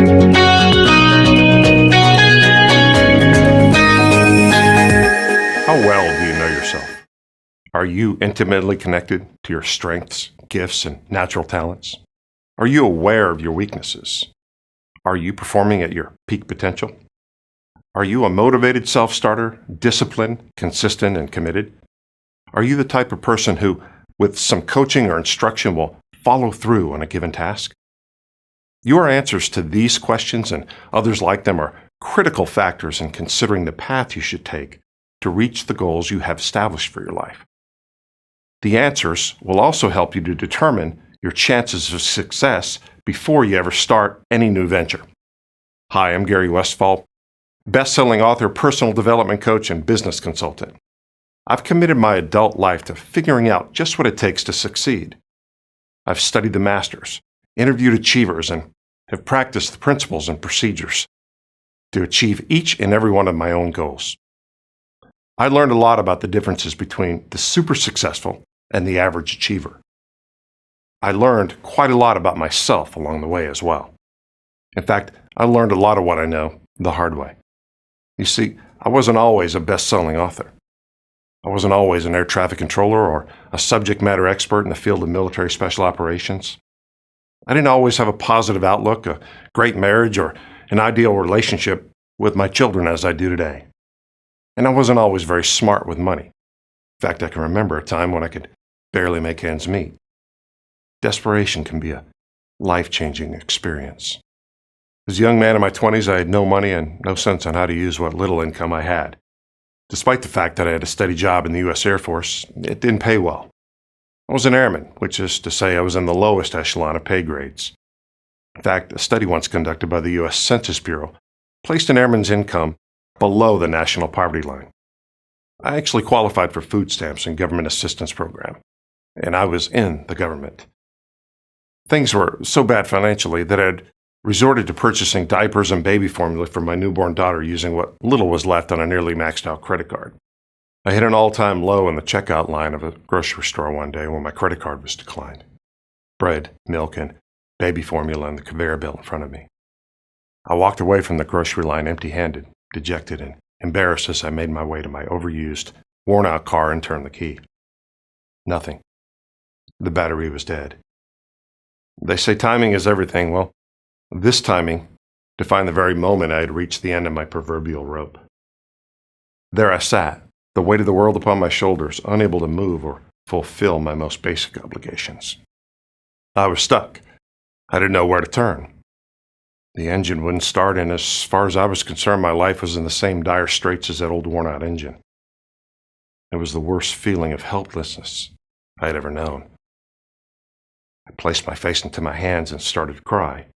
How well do you know yourself? Are you intimately connected to your strengths, gifts, and natural talents? Are you aware of your weaknesses? Are you performing at your peak potential? Are you a motivated self-starter, disciplined, consistent, and committed? Are you the type of person who, with some coaching or instruction, will follow through on a given task? Your answers to these questions and others like them are critical factors in considering the path you should take to reach the goals you have established for your life. The answers will also help you to determine your chances of success before you ever start any new venture. Hi, I'm Gary Westfall, best-selling author, personal development coach, and business consultant. I've committed my adult life to figuring out just what it takes to succeed. I've studied the masters, interviewed achievers, and have practiced the principles and procedures to achieve each and every one of my own goals. I learned a lot about the differences between the super successful and the average achiever. I learned quite a lot about myself along the way as well. In fact, I learned a lot of what I know the hard way. You see, I wasn't always a best-selling author. I wasn't always an air traffic controller or a subject matter expert in the field of military special operations. I didn't always have a positive outlook, a great marriage, or an ideal relationship with my children as I do today. And I wasn't always very smart with money. In fact, I can remember a time when I could barely make ends meet. Desperation can be a life-changing experience. As a young man in my 20s, I had no money and no sense on how to use what little income I had. Despite the fact that I had a steady job in the U.S. Air Force, it didn't pay well. I was an airman, which is to say I was in the lowest echelon of pay grades. In fact, a study once conducted by the U.S. Census Bureau placed an airman's income below the national poverty line. I actually qualified for food stamps and government assistance program, and I was in the government. Things were so bad financially that I'd resorted to purchasing diapers and baby formula for my newborn daughter using what little was left on a nearly maxed-out credit card. I hit an all-time low in the checkout line of a grocery store one day when my credit card was declined. Bread, milk, and baby formula on the conveyor belt in front of me. I walked away from the grocery line empty-handed, dejected and embarrassed as I made my way to my overused, worn-out car and turned the key. Nothing. The battery was dead. They say timing is everything. Well, this timing defined the very moment I had reached the end of my proverbial rope. There I sat, the weight of the world upon my shoulders, unable to move or fulfill my most basic obligations. I was stuck. I didn't know where to turn. The engine wouldn't start, and as far as I was concerned, my life was in the same dire straits as that old worn-out engine. It was the worst feeling of helplessness I had ever known. I placed my face into my hands and started to cry.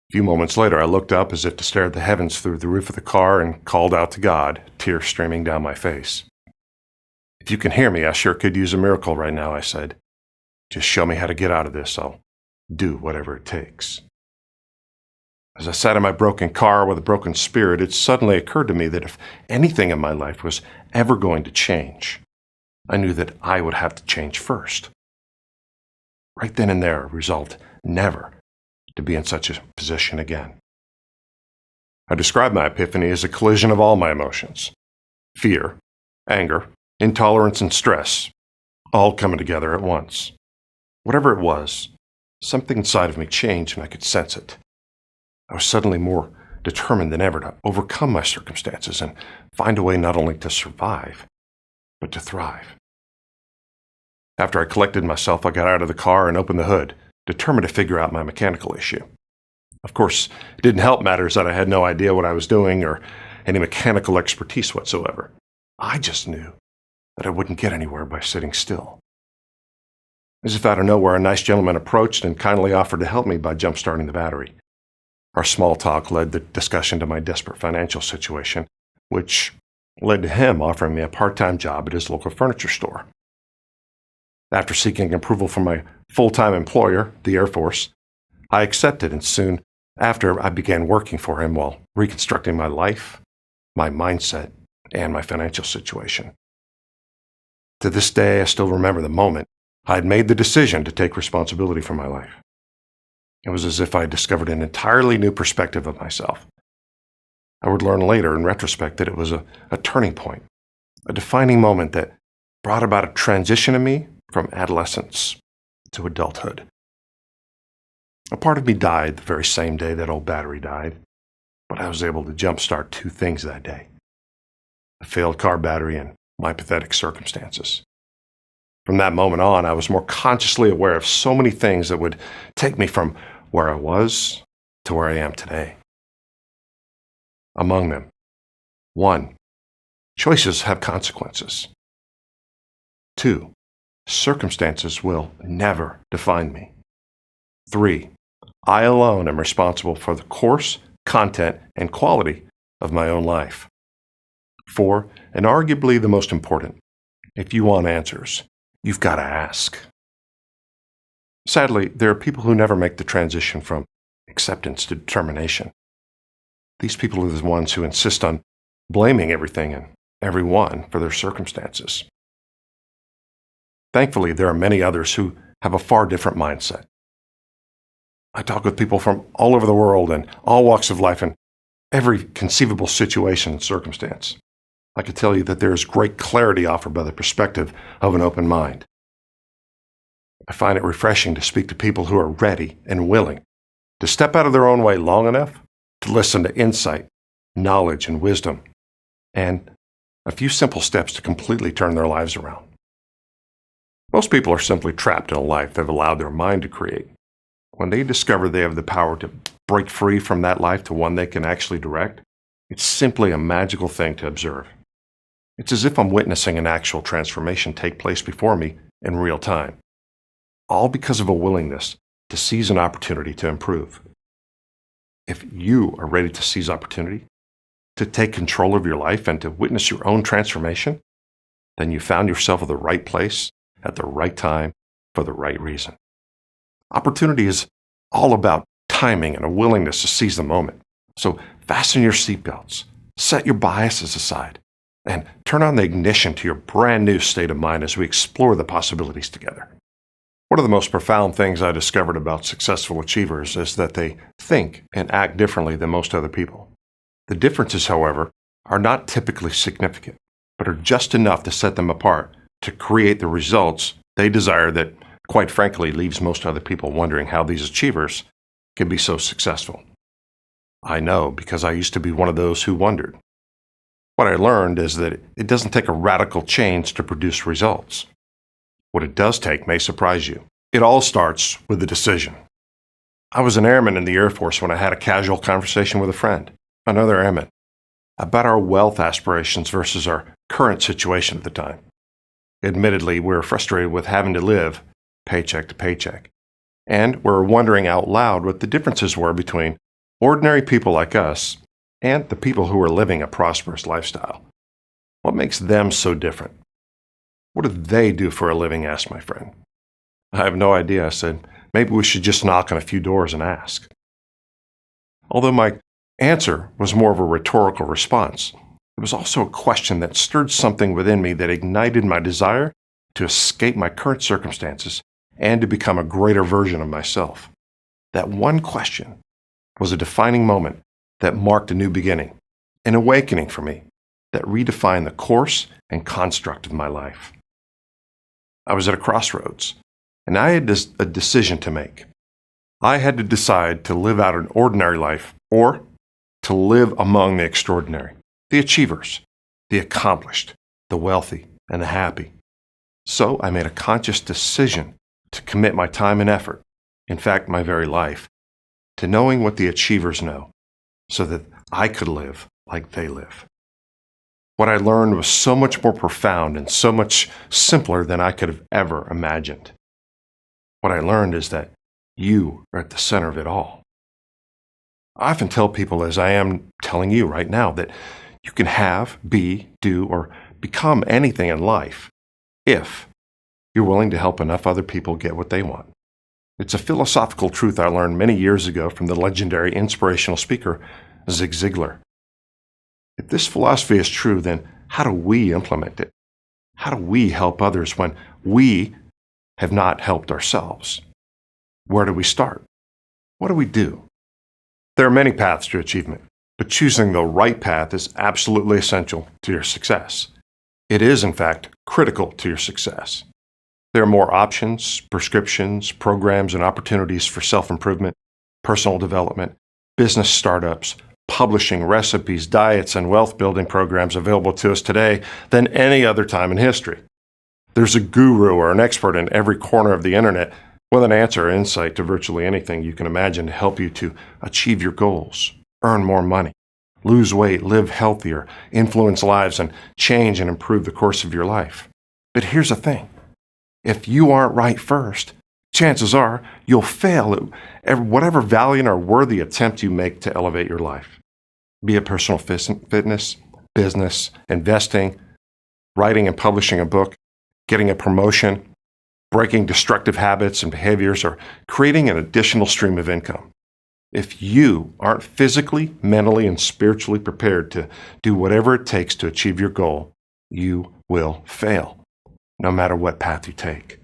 A few moments later, I looked up as if to stare at the heavens through the roof of the car and called out to God, tears streaming down my face. "If you can hear me, I sure could use a miracle right now," I said. "Just show me how to get out of this. I'll do whatever it takes." As I sat in my broken car with a broken spirit, it suddenly occurred to me that if anything in my life was ever going to change, I knew that I would have to change first. Right then and there, I resolved never to be in such a position again. I describe my epiphany as a collision of all my emotions: fear, anger, intolerance, and stress, all coming together at once. Whatever it was, something inside of me changed and I could sense it. I was suddenly more determined than ever to overcome my circumstances and find a way not only to survive, but to thrive. After I collected myself, I got out of the car and opened the hood, determined to figure out my mechanical issue. Of course, it didn't help matters that I had no idea what I was doing or any mechanical expertise whatsoever. I just knew that I wouldn't get anywhere by sitting still. As if out of nowhere, a nice gentleman approached and kindly offered to help me by jump-starting the battery. Our small talk led the discussion to my desperate financial situation, which led to him offering me a part-time job at his local furniture store. After seeking approval from my full-time employer, the Air Force, I accepted, and soon after I began working for him while reconstructing my life, my mindset, and my financial situation. To this day, I still remember the moment I had made the decision to take responsibility for my life. It was as if I discovered an entirely new perspective of myself. I would learn later, in retrospect, that it was a turning point, a defining moment that brought about a transition in me from adolescence to adulthood. A part of me died the very same day that old battery died, but I was able to jumpstart two things that day: a failed car battery and my pathetic circumstances. From that moment on, I was more consciously aware of so many things that would take me from where I was to where I am today. Among them, 1. Choices have consequences. 2. Circumstances will never define me. 3. I alone am responsible for the course, content, and quality of my own life. 4. And arguably the most important, if you want answers, you've got to ask. Sadly, there are people who never make the transition from acceptance to determination. These people are the ones who insist on blaming everything and everyone for their circumstances. Thankfully, there are many others who have a far different mindset. I talk with people from all over the world and all walks of life and every conceivable situation and circumstance. I can tell you that there is great clarity offered by the perspective of an open mind. I find it refreshing to speak to people who are ready and willing to step out of their own way long enough to listen to insight, knowledge, and wisdom, and a few simple steps to completely turn their lives around. Most people are simply trapped in a life they've allowed their mind to create. When they discover they have the power to break free from that life to one they can actually direct, it's simply a magical thing to observe. It's as if I'm witnessing an actual transformation take place before me in real time, all because of a willingness to seize an opportunity to improve. If you are ready to seize opportunity, to take control of your life and to witness your own transformation, then you found yourself at the right place at the right time for the right reason. Opportunity is all about timing and a willingness to seize the moment. So fasten your seatbelts, set your biases aside, and turn on the ignition to your brand new state of mind as we explore the possibilities together. One of the most profound things I discovered about successful achievers is that they think and act differently than most other people. The differences, however, are not typically significant, but are just enough to set them apart to create the results they desire that, quite frankly, leaves most other people wondering how these achievers can be so successful. I know because I used to be one of those who wondered. What I learned is that it doesn't take a radical change to produce results. What it does take may surprise you. It all starts with a decision. I was an airman in the Air Force when I had a casual conversation with a friend, another airman, about our wealth aspirations versus our current situation at the time. Admittedly, we were frustrated with having to live paycheck to paycheck, and we're wondering out loud what the differences were between ordinary people like us and the people who are living a prosperous lifestyle. What makes them so different? What do they do for a living? Asked my friend. I have no idea, I said. Maybe we should just knock on a few doors and ask. Although my answer was more of a rhetorical response, it was also a question that stirred something within me that ignited my desire to escape my current circumstances and to become a greater version of myself. That one question was a defining moment that marked a new beginning, an awakening for me that redefined the course and construct of my life. I was at a crossroads, and I had a decision to make. I had to decide to live out an ordinary life or to live among the extraordinary, the achievers, the accomplished, the wealthy, and the happy. So I made a conscious decision to commit my time and effort, in fact, my very life, to knowing what the achievers know, so that I could live like they live. What I learned was so much more profound and so much simpler than I could have ever imagined. What I learned is that you are at the center of it all. I often tell people, as I am telling you right now, that you can have, be, do, or become anything in life if you're willing to help enough other people get what they want. It's a philosophical truth I learned many years ago from the legendary inspirational speaker, Zig Ziglar. If this philosophy is true, then how do we implement it? How do we help others when we have not helped ourselves? Where do we start? what do we do? There are many paths to achievement, but choosing the right path is absolutely essential to your success. It is, in fact, critical to your success. There are more options, prescriptions, programs, and opportunities for self-improvement, personal development, business startups, publishing, recipes, diets, and wealth-building programs available to us today than any other time in history. There's a guru or an expert in every corner of the internet with an answer or insight to virtually anything you can imagine to help you to achieve your goals, earn more money, lose weight, live healthier, influence lives, and change and improve the course of your life. But here's the thing. If you aren't right first, chances are you'll fail at whatever valiant or worthy attempt you make to elevate your life. Be it personal fitness, business, investing, writing and publishing a book, getting a promotion, breaking destructive habits and behaviors, or creating an additional stream of income. If you aren't physically, mentally, and spiritually prepared to do whatever it takes to achieve your goal, you will fail, no matter what path you take.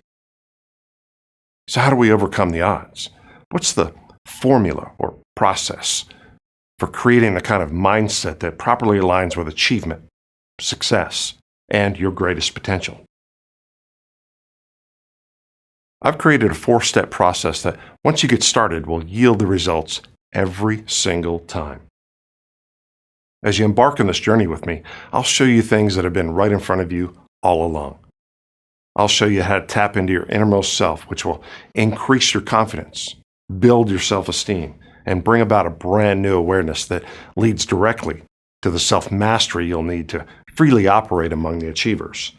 So how do we overcome the odds? What's the formula or process for creating the kind of mindset that properly aligns with achievement, success, and your greatest potential? I've created a 4-step process that, once you get started, will yield the results every single time. As you embark on this journey with me, I'll show you things that have been right in front of you all along. I'll show you how to tap into your innermost self, which will increase your confidence, build your self-esteem, and bring about a brand new awareness that leads directly to the self-mastery you'll need to freely operate among the achievers.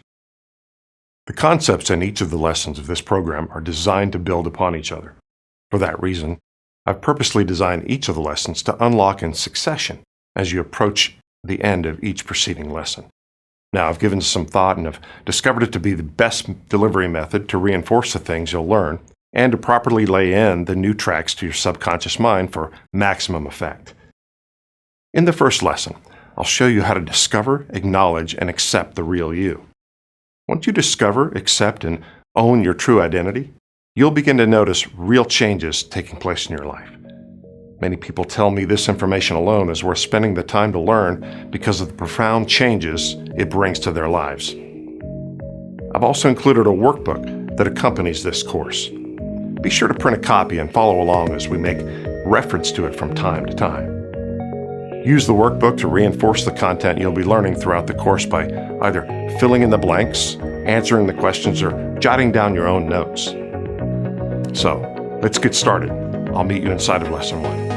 The concepts in each of the lessons of this program are designed to build upon each other. For that reason, I've purposely designed each of the lessons to unlock in succession as you approach the end of each preceding lesson. Now, I've given some thought and have discovered it to be the best delivery method to reinforce the things you'll learn and to properly lay in the new tracks to your subconscious mind for maximum effect. In the first lesson, I'll show you how to discover, acknowledge, and accept the real you. Once you discover, accept, and own your true identity, you'll begin to notice real changes taking place in your life. Many people tell me this information alone is worth spending the time to learn because of the profound changes it brings to their lives. I've also included a workbook that accompanies this course. Be sure to print a copy and follow along as we make reference to it from time to time. Use the workbook to reinforce the content you'll be learning throughout the course by either filling in the blanks, answering the questions, or jotting down your own notes. So, let's get started. I'll meet you inside of Lesson 1.